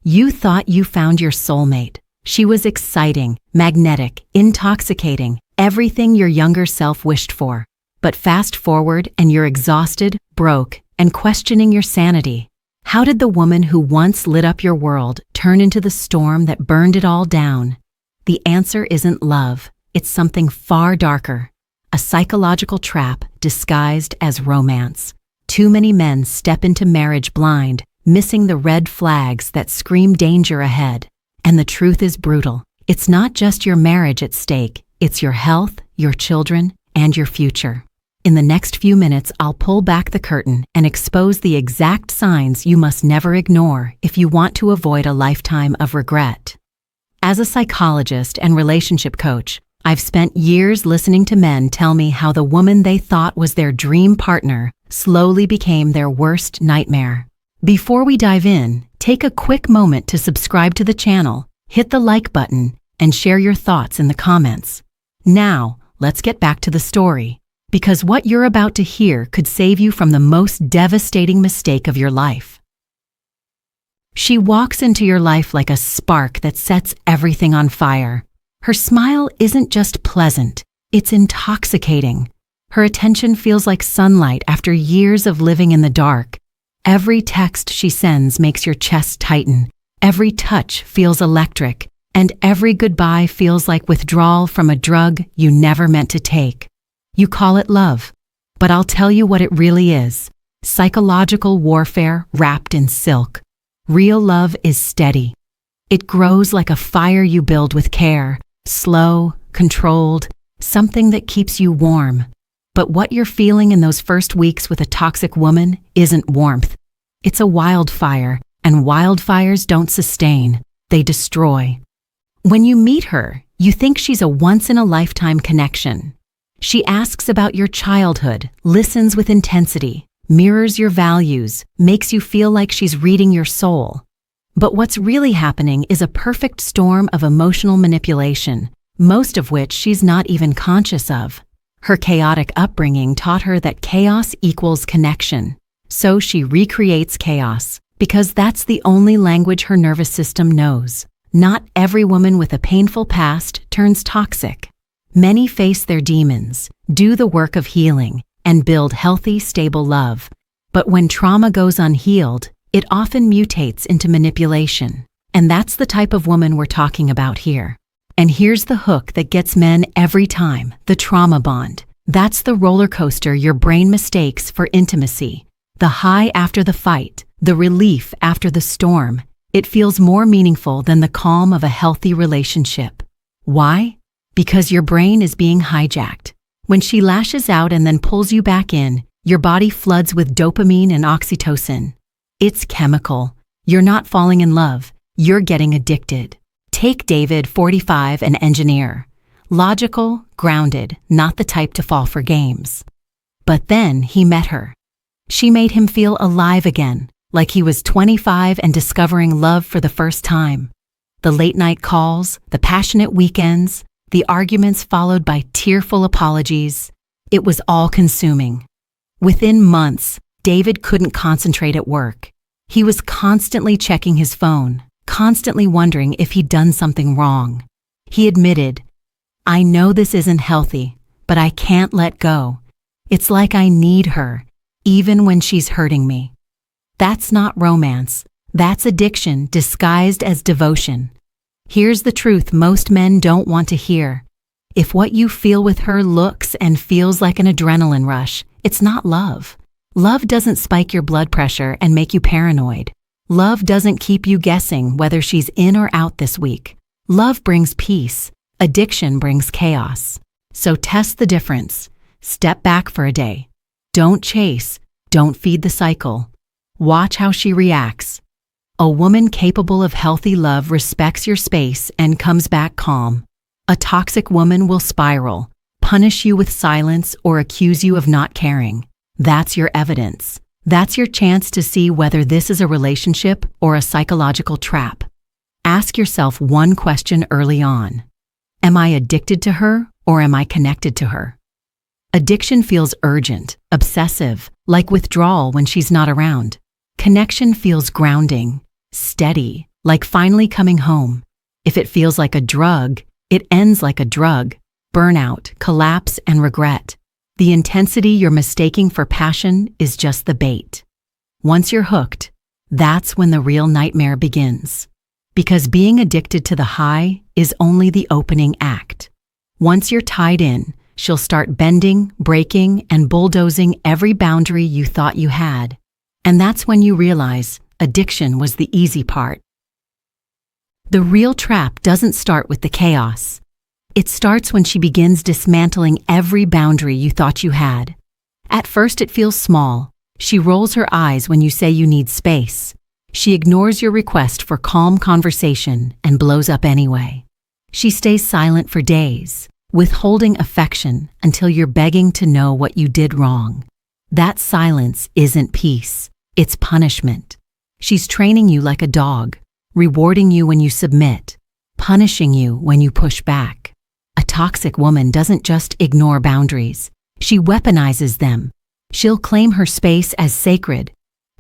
You thought you found your soulmate. She was exciting, magnetic, intoxicating, everything your younger self wished for. But fast forward and you're exhausted, broke, and questioning your sanity. How did the woman who once lit up your world turn into the storm that burned it all down? The answer isn't love. It's something far darker. A psychological trap disguised as romance. Too many men step into marriage blind, missing the red flags that scream danger ahead. And the truth is brutal. It's not just your marriage at stake. It's your health, your children, and your future. In the next few minutes, I'll pull back the curtain and expose the exact signs you must never ignore if you want to avoid a lifetime of regret. As a psychologist and relationship coach, I've spent years listening to men tell me how the woman they thought was their dream partner slowly became their worst nightmare. Before we dive in, take a quick moment to subscribe to the channel, hit the like button, and share your thoughts in the comments. Now, let's get back to the story, because what you're about to hear could save you from the most devastating mistake of your life. She walks into your life like a spark that sets everything on fire. Her smile isn't just pleasant, it's intoxicating. Her attention feels like sunlight after years of living in the dark. Every text she sends makes your chest tighten. Every touch feels electric, and every goodbye feels like withdrawal from a drug you never meant to take. You call it love, but I'll tell you what it really is. Psychological warfare wrapped in silk. Real love is steady. It grows like a fire you build with care, slow, controlled, something that keeps you warm. But what you're feeling in those first weeks with a toxic woman isn't warmth. It's a wildfire, and wildfires don't sustain, they destroy. When you meet her, you think she's a once-in-a-lifetime connection. She asks about your childhood, listens with intensity, mirrors your values, makes you feel like she's reading your soul. But what's really happening is a perfect storm of emotional manipulation, most of which she's not even conscious of. Her chaotic upbringing taught her that chaos equals connection. So she recreates chaos, because that's the only language her nervous system knows. Not every woman with a painful past turns toxic. Many face their demons, do the work of healing, and build healthy, stable love. But when trauma goes unhealed, it often mutates into manipulation. And that's the type of woman we're talking about here. And here's the hook that gets men every time, the trauma bond. That's the roller coaster your brain mistakes for intimacy. The high after the fight, the relief after the storm. It feels more meaningful than the calm of a healthy relationship. Why? Because your brain is being hijacked. When she lashes out and then pulls you back in, your body floods with dopamine and oxytocin. It's chemical. You're not falling in love. You're getting addicted. Take David, 45, an engineer. Logical, grounded, not the type to fall for games. But then he met her. She made him feel alive again, like he was 25 and discovering love for the first time. The late-night calls, the passionate weekends, the arguments followed by tearful apologies. It was all-consuming. Within months, David couldn't concentrate at work. He was constantly checking his phone, constantly wondering if he'd done something wrong. He admitted, "I know this isn't healthy, but I can't let go. It's like I need her, even when she's hurting me." That's not romance. That's addiction disguised as devotion. Here's the truth most men don't want to hear. If what you feel with her looks and feels like an adrenaline rush, it's not love. Love doesn't spike your blood pressure and make you paranoid. Love doesn't keep you guessing whether she's in or out this week. Love brings peace. Addiction brings chaos. So test the difference. Step back for a day. Don't chase. Don't feed the cycle. Watch how she reacts. A woman capable of healthy love respects your space and comes back calm. A toxic woman will spiral, punish you with silence, or accuse you of not caring. That's your evidence. That's your chance to see whether this is a relationship or a psychological trap. Ask yourself one question early on. Am I addicted to her or am I connected to her? Addiction feels urgent, obsessive, like withdrawal when she's not around. Connection feels grounding, steady, like finally coming home. If it feels like a drug, it ends like a drug. Burnout, collapse, and regret. The intensity you're mistaking for passion is just the bait. Once you're hooked, that's when the real nightmare begins. Because being addicted to the high is only the opening act. Once you're tied in, she'll start bending, breaking, and bulldozing every boundary you thought you had. And that's when you realize addiction was the easy part. The real trap doesn't start with the chaos. It starts when she begins dismantling every boundary you thought you had. At first it feels small. She rolls her eyes when you say you need space. She ignores your request for calm conversation and blows up anyway. She stays silent for days, withholding affection until you're begging to know what you did wrong. That silence isn't peace, it's punishment. She's training you like a dog, rewarding you when you submit, punishing you when you push back. A toxic woman doesn't just ignore boundaries, she weaponizes them. She'll claim her space as sacred.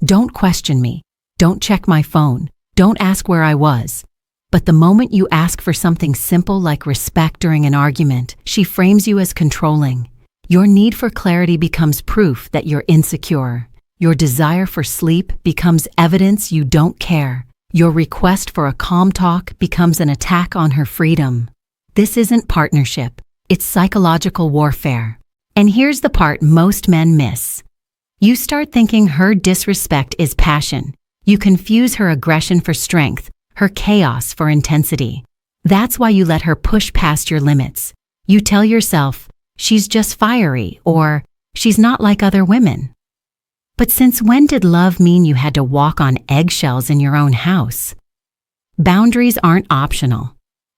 Don't question me, don't check my phone, don't ask where I was. But the moment you ask for something simple like respect during an argument, she frames you as controlling. Your need for clarity becomes proof that you're insecure. Your desire for sleep becomes evidence you don't care. Your request for a calm talk becomes an attack on her freedom. This isn't partnership, it's psychological warfare. And here's the part most men miss. You start thinking her disrespect is passion. You confuse her aggression for strength, her chaos for intensity. That's why you let her push past your limits. You tell yourself, she's just fiery, or she's not like other women. But since when did love mean you had to walk on eggshells in your own house? Boundaries aren't optional.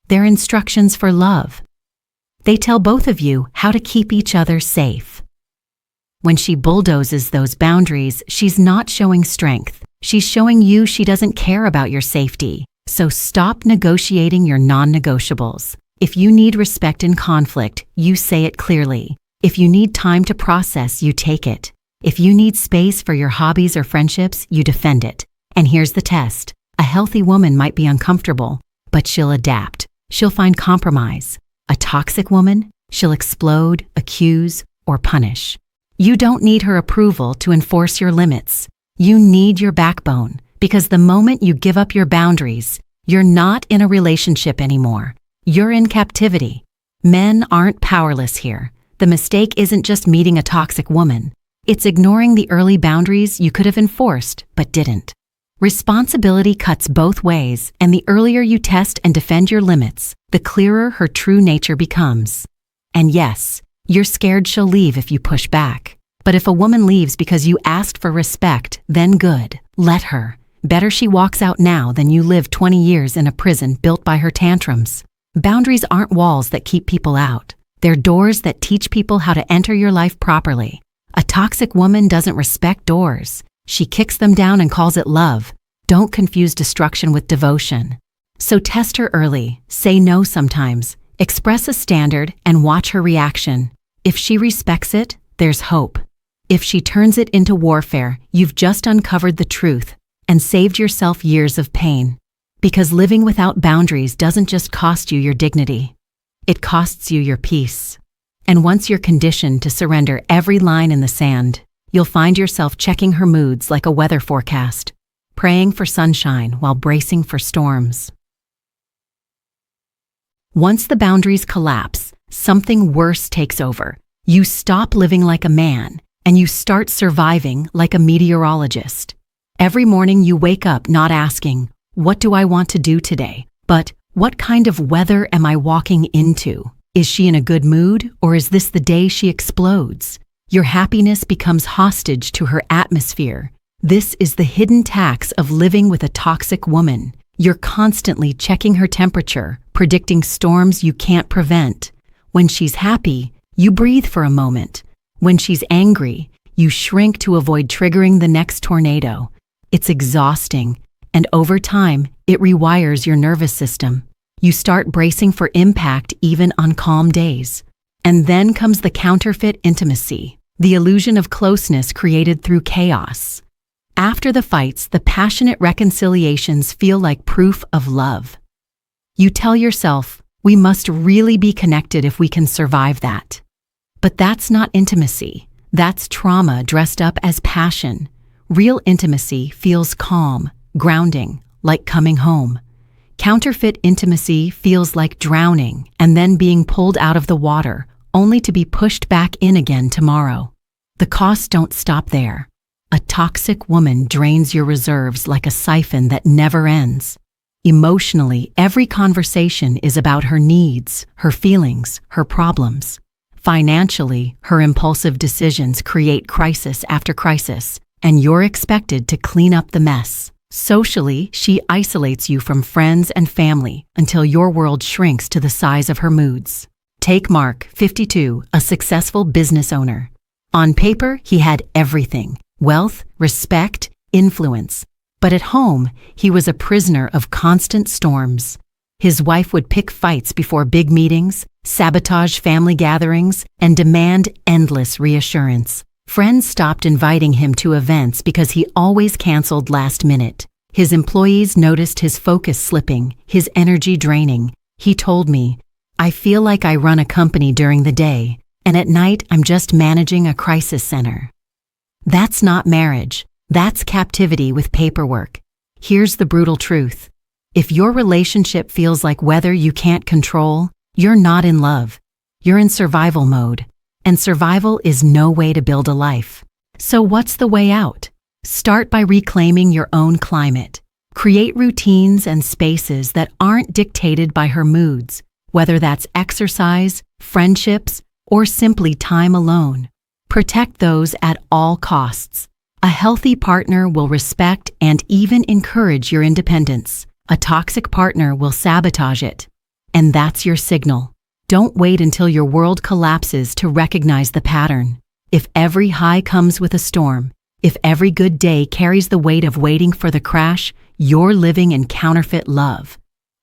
They're instructions for love. They tell both of you how to keep each other safe. When she bulldozes those boundaries, she's not showing strength. She's showing you she doesn't care about your safety. So stop negotiating your non-negotiables. If you need respect in conflict, you say it clearly. If you need time to process, you take it. If you need space for your hobbies or friendships, you defend it. And here's the test. A healthy woman might be uncomfortable, but she'll adapt. She'll find compromise. A toxic woman, she'll explode, accuse, or punish. You don't need her approval to enforce your limits. You need your backbone, because the moment you give up your boundaries, you're not in a relationship anymore. You're in captivity. Men aren't powerless here. The mistake isn't just meeting a toxic woman. It's ignoring the early boundaries you could have enforced, but didn't. Responsibility cuts both ways, and the earlier you test and defend your limits, the clearer her true nature becomes. And yes, you're scared she'll leave if you push back. But if a woman leaves because you asked for respect, then good. Let her. Better she walks out now than you live 20 years in a prison built by her tantrums. Boundaries aren't walls that keep people out. They're doors that teach people how to enter your life properly. A toxic woman doesn't respect doors. She kicks them down and calls it love. Don't confuse destruction with devotion. So test her early, say no sometimes, express a standard and watch her reaction. If she respects it, there's hope. If she turns it into warfare, you've just uncovered the truth and saved yourself years of pain. Because living without boundaries doesn't just cost you your dignity. It costs you your peace. And once you're conditioned to surrender every line in the sand, you'll find yourself checking her moods like a weather forecast, praying for sunshine while bracing for storms. Once the boundaries collapse, something worse takes over. You stop living like a man, and you start surviving like a meteorologist. Every morning you wake up not asking, "What do I want to do today?" but, "What kind of weather am I walking into? Is she in a good mood, or is this the day she explodes?" Your happiness becomes hostage to her atmosphere. This is the hidden tax of living with a toxic woman. You're constantly checking her temperature, predicting storms you can't prevent. When she's happy, you breathe for a moment. When she's angry, you shrink to avoid triggering the next tornado. It's exhausting, and over time, it rewires your nervous system. You start bracing for impact even on calm days. And then comes the counterfeit intimacy, the illusion of closeness created through chaos. After the fights, the passionate reconciliations feel like proof of love. You tell yourself, we must really be connected if we can survive that. But that's not intimacy. That's trauma dressed up as passion. Real intimacy feels calm, grounding, like coming home. Counterfeit intimacy feels like drowning and then being pulled out of the water, only to be pushed back in again tomorrow. The costs don't stop there. A toxic woman drains your reserves like a siphon that never ends. Emotionally, every conversation is about her needs, her feelings, her problems. Financially, her impulsive decisions create crisis after crisis, and you're expected to clean up the mess. Socially, she isolates you from friends and family until your world shrinks to the size of her moods. Take Mark, 52, a successful business owner. On paper, he had everything: wealth, respect, influence. But at home, he was a prisoner of constant storms. His wife would pick fights before big meetings, sabotage family gatherings, and demand endless reassurance. Friends stopped inviting him to events because he always canceled last minute. His employees noticed his focus slipping, his energy draining. He told me, "I feel like I run a company during the day, and at night I'm just managing a crisis center." That's not marriage. That's captivity with paperwork. Here's the brutal truth. If your relationship feels like weather you can't control, you're not in love. You're in survival mode. And survival is no way to build a life. So what's the way out? Start by reclaiming your own climate. Create routines and spaces that aren't dictated by her moods, whether that's exercise, friendships, or simply time alone. Protect those at all costs. A healthy partner will respect and even encourage your independence. A toxic partner will sabotage it. And that's your signal. Don't wait until your world collapses to recognize the pattern. If every high comes with a storm, if every good day carries the weight of waiting for the crash, you're living in counterfeit love.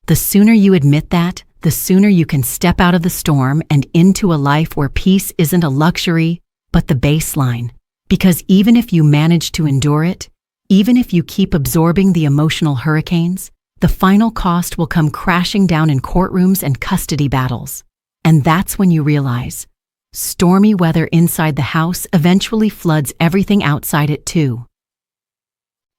The sooner you admit that, the sooner you can step out of the storm and into a life where peace isn't a luxury, but the baseline. Because even if you manage to endure it, even if you keep absorbing the emotional hurricanes, the final cost will come crashing down in courtrooms and custody battles. And that's when you realize, stormy weather inside the house eventually floods everything outside it too.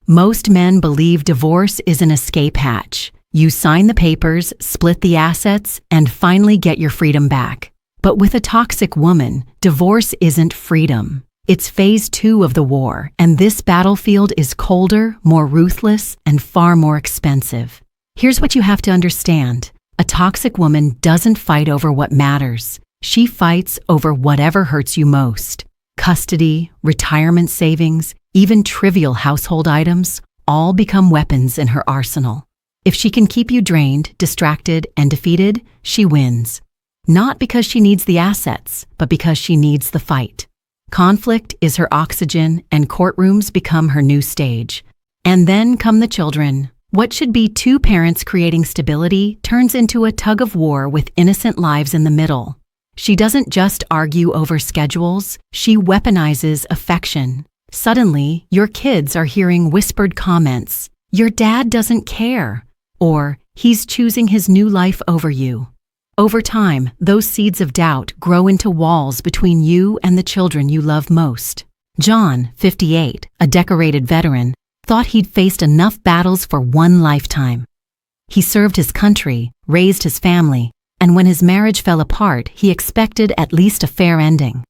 Most men believe divorce is an escape hatch. You sign the papers, split the assets, and finally get your freedom back. But with a toxic woman, divorce isn't freedom. It's phase 2 of the war, and this battlefield is colder, more ruthless, and far more expensive. Here's what you have to understand. A toxic woman doesn't fight over what matters. She fights over whatever hurts you most. Custody, retirement savings, even trivial household items, all become weapons in her arsenal. If she can keep you drained, distracted, and defeated, she wins. Not because she needs the assets, but because she needs the fight. Conflict is her oxygen, and courtrooms become her new stage. And then come the children. What should be 2 parents creating stability turns into a tug-of-war with innocent lives in the middle. She doesn't just argue over schedules, she weaponizes affection. Suddenly, your kids are hearing whispered comments, "Your dad doesn't care," or "He's choosing his new life over you." Over time, those seeds of doubt grow into walls between you and the children you love most. John, 58, a decorated veteran, thought he'd faced enough battles for one lifetime. He served his country, raised his family, and when his marriage fell apart, he expected at least a fair ending.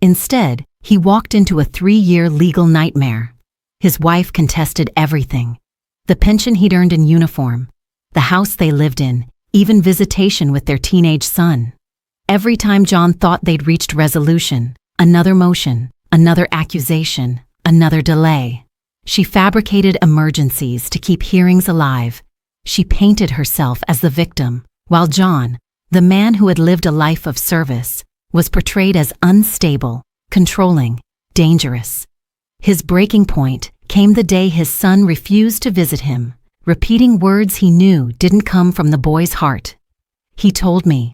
Instead, he walked into a 3-year legal nightmare. His wife contested everything: the pension he'd earned in uniform, the house they lived in, even visitation with their teenage son. Every time John thought they'd reached resolution, another motion, another accusation, another delay. She fabricated emergencies to keep hearings alive. She painted herself as the victim, while John, the man who had lived a life of service, was portrayed as unstable, controlling, dangerous. His breaking point came the day his son refused to visit him, repeating words he knew didn't come from the boy's heart. He told me,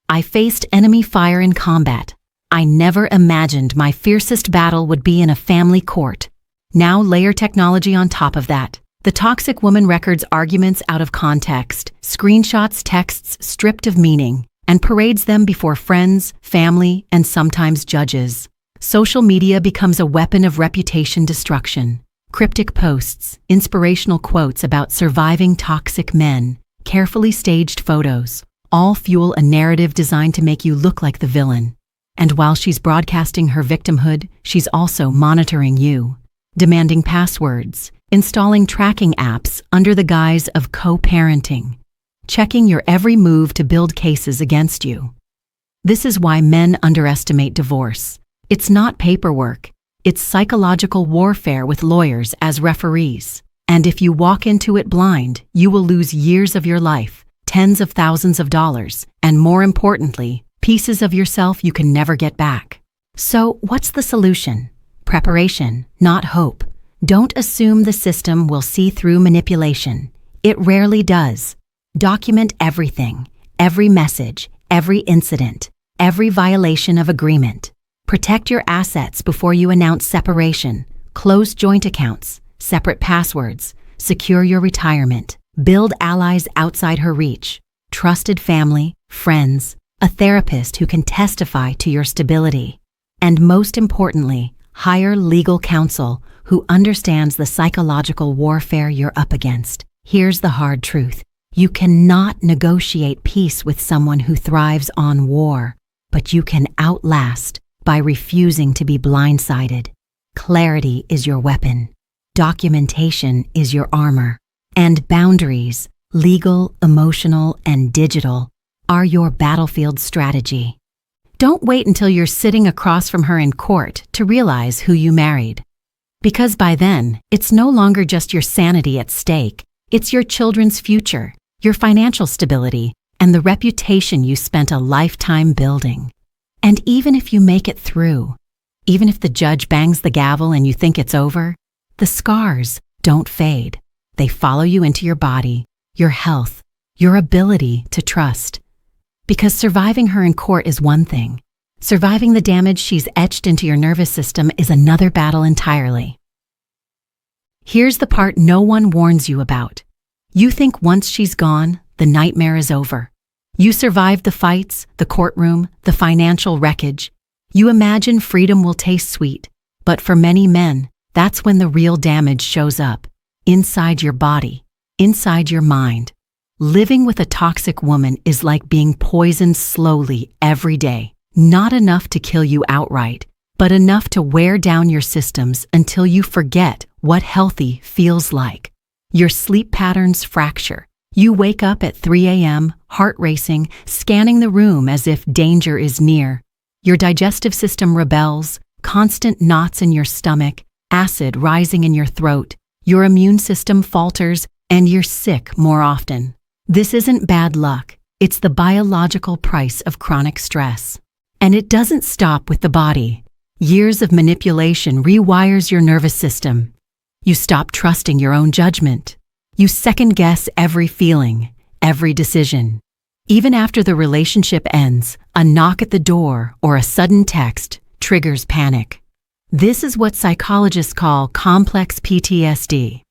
"I faced enemy fire in combat. I never imagined my fiercest battle would be in a family court." Now layer technology on top of that. The toxic woman records arguments out of context, screenshots texts stripped of meaning, and parades them before friends, family, and sometimes judges. Social media becomes a weapon of reputation destruction. Cryptic posts, inspirational quotes about surviving toxic men, carefully staged photos, all fuel a narrative designed to make you look like the villain. And while she's broadcasting her victimhood, she's also monitoring you, demanding passwords, installing tracking apps under the guise of co-parenting, checking your every move to build cases against you. This is why men underestimate divorce. It's not paperwork. It's psychological warfare with lawyers as referees. And if you walk into it blind, you will lose years of your life, tens of thousands of dollars, and more importantly, pieces of yourself you can never get back. So, what's the solution? Preparation, not hope. Don't assume the system will see through manipulation. It rarely does. Document everything, every message, every incident, every violation of agreement. Protect your assets before you announce separation. Close joint accounts, separate passwords, secure your retirement. Build allies outside her reach. Trusted family, friends, a therapist who can testify to your stability. And most importantly, hire legal counsel who understands the psychological warfare you're up against. Here's the hard truth. You cannot negotiate peace with someone who thrives on war, but you can outlast by refusing to be blindsided. Clarity is your weapon. Documentation is your armor. And boundaries, legal, emotional, and digital, are your battlefield strategy. Don't wait until you're sitting across from her in court to realize who you married. Because by then, it's no longer just your sanity at stake. It's your children's future, your financial stability, and the reputation you spent a lifetime building. And even if you make it through, even if the judge bangs the gavel and you think it's over, the scars don't fade. They follow you into your body, your health, your ability to trust. Because surviving her in court is one thing. Surviving the damage she's etched into your nervous system is another battle entirely. Here's the part no one warns you about. You think once she's gone, the nightmare is over. You survived the fights, the courtroom, the financial wreckage. You imagine freedom will taste sweet, but for many men, that's when the real damage shows up. Inside your body, inside your mind. Living with a toxic woman is like being poisoned slowly every day. Not enough to kill you outright, but enough to wear down your systems until you forget what healthy feels like. Your sleep patterns fracture. You wake up at 3 a.m., heart racing, scanning the room as if danger is near. Your digestive system rebels, constant knots in your stomach, acid rising in your throat. Your immune system falters, and you're sick more often. This isn't bad luck. It's the biological price of chronic stress. And it doesn't stop with the body. Years of manipulation rewires your nervous system. You stop trusting your own judgment. You second-guess every feeling, every decision. Even after the relationship ends, a knock at the door or a sudden text triggers panic. This is what psychologists call complex PTSD.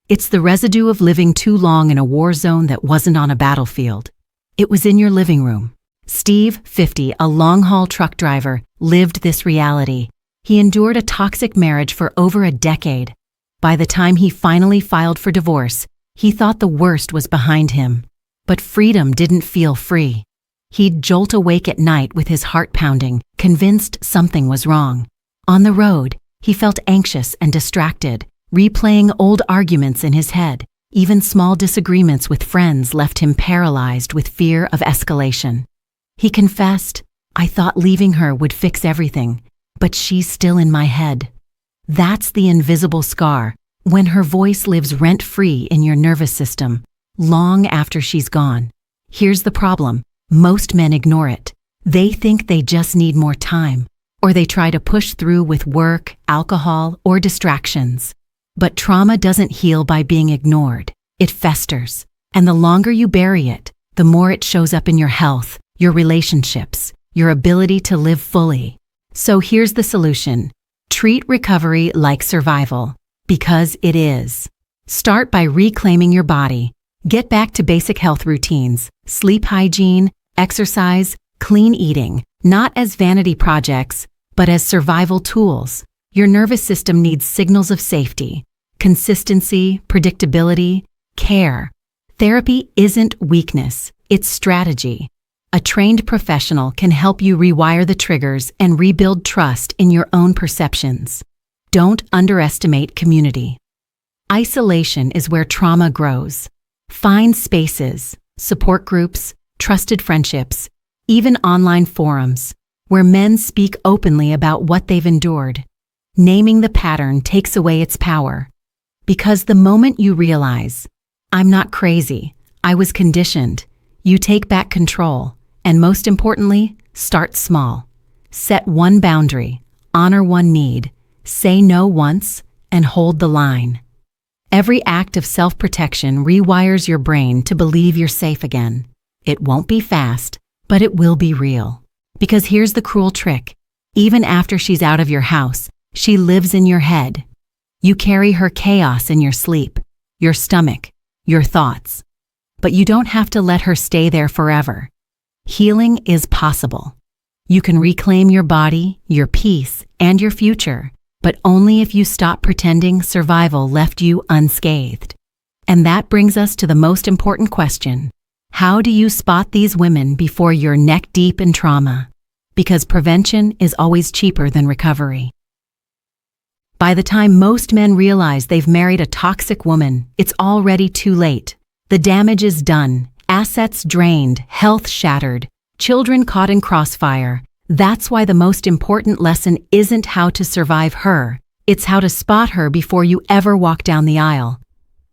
It's the residue of living too long in a war zone that wasn't on a battlefield. It was in your living room. Steve, 50, a long-haul truck driver, lived this reality. He endured a toxic marriage for over a decade. By the time he finally filed for divorce, he thought the worst was behind him. But freedom didn't feel free. He'd jolt awake at night with his heart pounding, convinced something was wrong. On the road, he felt anxious and distracted, replaying old arguments in his head. Even small disagreements with friends left him paralyzed with fear of escalation. He confessed, "I thought leaving her would fix everything, but she's still in my head." That's the invisible scar, when her voice lives rent-free in your nervous system, long after she's gone. Here's the problem. Most men ignore it. They think they just need more time, or they try to push through with work, alcohol, or distractions. But trauma doesn't heal by being ignored. It festers. And the longer you bury it, the more it shows up in your health, your relationships, your ability to live fully. So here's the solution. Treat recovery like survival. Because it is. Start by reclaiming your body. Get back to basic health routines, sleep hygiene, exercise, clean eating, not as vanity projects, but as survival tools. Your nervous system needs signals of safety, consistency, predictability, care. Therapy isn't weakness, it's strategy. A trained professional can help you rewire the triggers and rebuild trust in your own perceptions. Don't underestimate community. Isolation is where trauma grows. Find spaces, support groups, trusted friendships, even online forums, where men speak openly about what they've endured. Naming the pattern takes away its power. Because the moment you realize, I'm not crazy, I was conditioned, you take back control, and most importantly, start small. Set one boundary, honor one need, say no once, and hold the line. Every act of self-protection rewires your brain to believe you're safe again. It won't be fast, but it will be real. Because here's the cruel trick. Even after she's out of your house, she lives in your head. You carry her chaos in your sleep, your stomach, your thoughts. But you don't have to let her stay there forever. Healing is possible. You can reclaim your body, your peace, and your future, but only if you stop pretending survival left you unscathed. And that brings us to the most important question. How do you spot these women before you're neck deep in trauma? Because prevention is always cheaper than recovery. By the time most men realize they've married a toxic woman, it's already too late. The damage is done, assets drained, health shattered, children caught in crossfire. That's why the most important lesson isn't how to survive her, it's how to spot her before you ever walk down the aisle.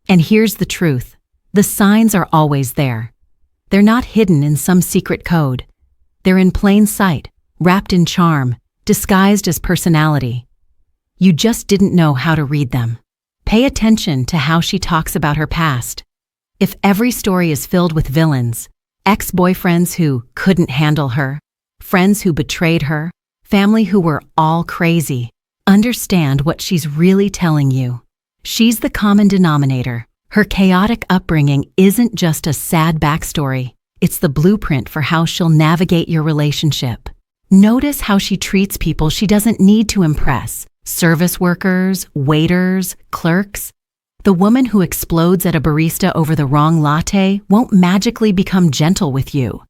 And here's the truth. The signs are always there. They're not hidden in some secret code. They're in plain sight, wrapped in charm, disguised as personality. You just didn't know how to read them. Pay attention to how she talks about her past. If every story is filled with villains, ex-boyfriends who couldn't handle her, friends who betrayed her, family who were all crazy, understand what she's really telling you. She's the common denominator. Her chaotic upbringing isn't just a sad backstory. It's the blueprint for how she'll navigate your relationship. Notice how she treats people she doesn't need to impress. Service workers, waiters, clerks. The woman who explodes at a barista over the wrong latte won't magically become gentle with you.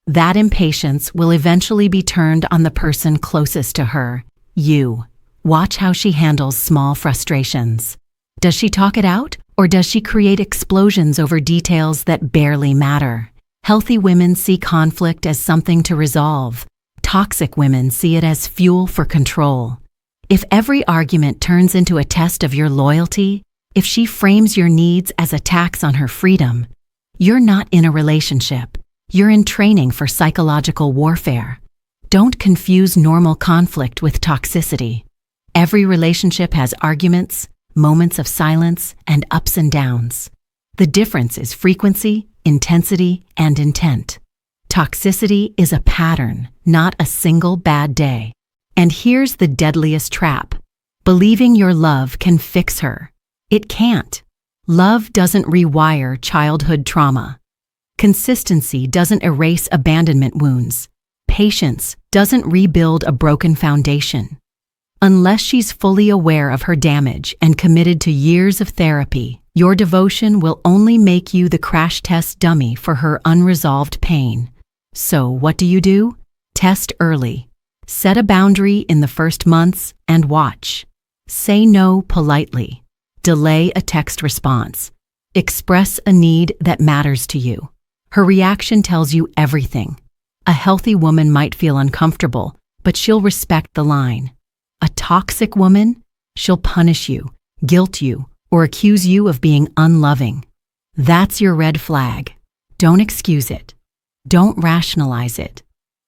That impatience will eventually be turned on the person closest to her, you. Watch how she handles small frustrations. Does she talk it out, or does she create explosions over details that barely matter? Healthy women see conflict as something to resolve. Toxic women see it as fuel for control. If every argument turns into a test of your loyalty, if she frames your needs as attacks on her freedom, you're not in a relationship. You're in training for psychological warfare. Don't confuse normal conflict with toxicity. Every relationship has arguments, moments of silence, and ups and downs. The difference is frequency, intensity, and intent. Toxicity is a pattern, not a single bad day. And here's the deadliest trap. Believing your love can fix her. It can't. Love doesn't rewire childhood trauma. Consistency doesn't erase abandonment wounds. Patience doesn't rebuild a broken foundation. Unless she's fully aware of her damage and committed to years of therapy, your devotion will only make you the crash test dummy for her unresolved pain. So what do? Test early. Set a boundary in the first months and watch. Say no politely. Delay a text response. Express a need that matters to you. Her reaction tells you everything. A healthy woman might feel uncomfortable, but she'll respect the line. A toxic woman? She'll punish you, guilt you, or accuse you of being unloving. That's your red flag. Don't excuse it. Don't rationalize it.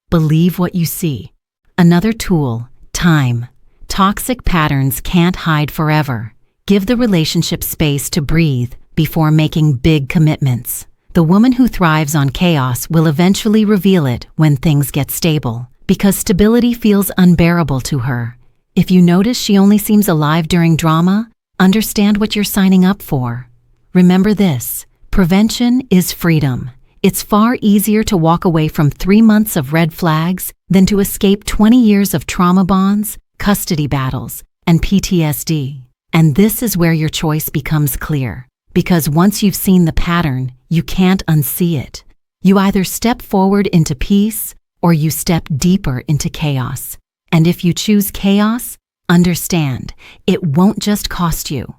Believe what you see. Another tool, time. Toxic patterns can't hide forever. Give the relationship space to breathe before making big commitments. The woman who thrives on chaos will eventually reveal it when things get stable, because stability feels unbearable to her. If you notice she only seems alive during drama, Understand what you're signing up for. Remember this: prevention is freedom. It's far easier to walk away from 3 months of red flags than to escape 20 years of trauma bonds, custody battles, and PTSD. And this is where your choice becomes clear. Because once you've seen the pattern, you can't unsee it. You either step forward into peace or you step deeper into chaos. And if you choose chaos, understand, it won't just cost you.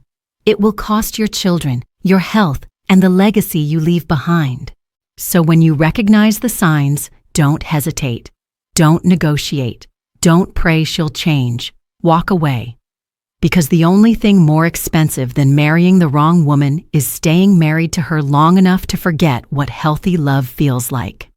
It will cost your children, your health, and the legacy you leave behind. So when you recognize the signs, don't hesitate. Don't negotiate. Don't pray she'll change. Walk away. Because the only thing more expensive than marrying the wrong woman is staying married to her long enough to forget what healthy love feels like.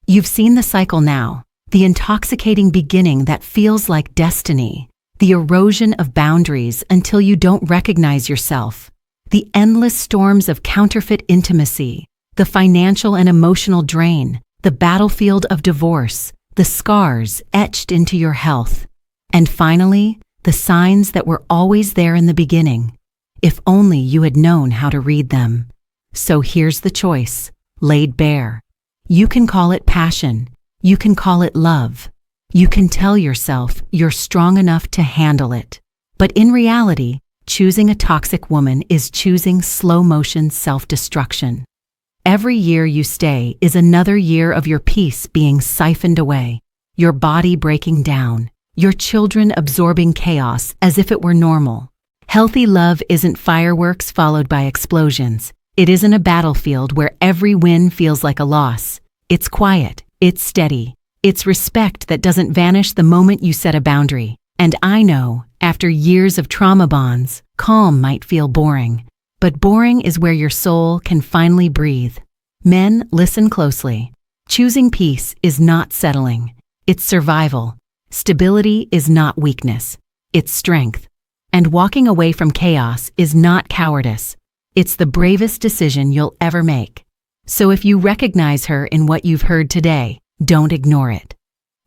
You've seen the cycle now, the intoxicating beginning that feels like destiny, the erosion of boundaries until you don't recognize yourself, the endless storms of counterfeit intimacy, the financial and emotional drain, the battlefield of divorce, the scars etched into your health, and finally, the signs that were always there in the beginning, if only you had known how to read them. So here's the choice, laid bare. You can call it passion. You can call it love. You can tell yourself you're strong enough to handle it. But in reality, choosing a toxic woman is choosing slow-motion self-destruction. Every year you stay is another year of your peace being siphoned away, your body breaking down, your children absorbing chaos as if it were normal. Healthy love isn't fireworks followed by explosions. It isn't a battlefield where every win feels like a loss. It's quiet. It's steady. It's respect that doesn't vanish the moment you set a boundary. And I know, after years of trauma bonds, calm might feel boring. But boring is where your soul can finally breathe. Men, listen closely. Choosing peace is not settling. It's survival. Stability is not weakness, it's strength. And walking away from chaos is not cowardice. It's the bravest decision you'll ever make. So if you recognize her in what you've heard today, don't ignore it.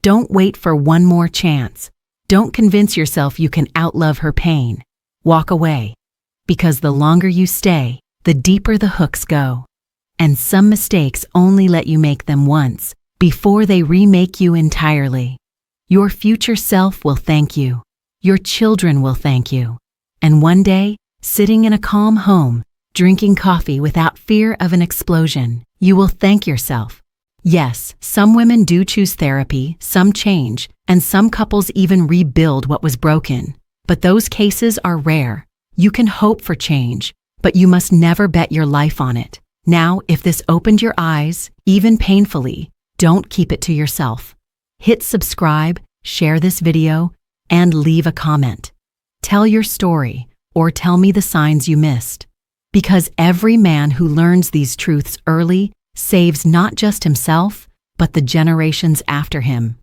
Don't wait for one more chance. Don't convince yourself you can outlove her pain. Walk away. Because the longer you stay, the deeper the hooks go. And some mistakes only let you make them once, before they remake you entirely. Your future self will thank you. Your children will thank you. And one day, sitting in a calm home, drinking coffee without fear of an explosion, you will thank yourself. Yes, some women do choose therapy, some change, and some couples even rebuild what was broken. But those cases are rare. You can hope for change, but you must never bet your life on it. Now, if this opened your eyes, even painfully, don't keep it to yourself. Hit subscribe, share this video, and leave a comment. Tell your story, or tell me the signs you missed. Because every man who learns these truths early saves not just himself, but the generations after him.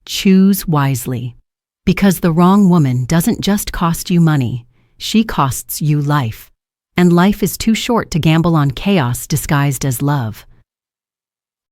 Choose wisely. Because the wrong woman doesn't just cost you money, she costs you life. And life is too short to gamble on chaos disguised as love.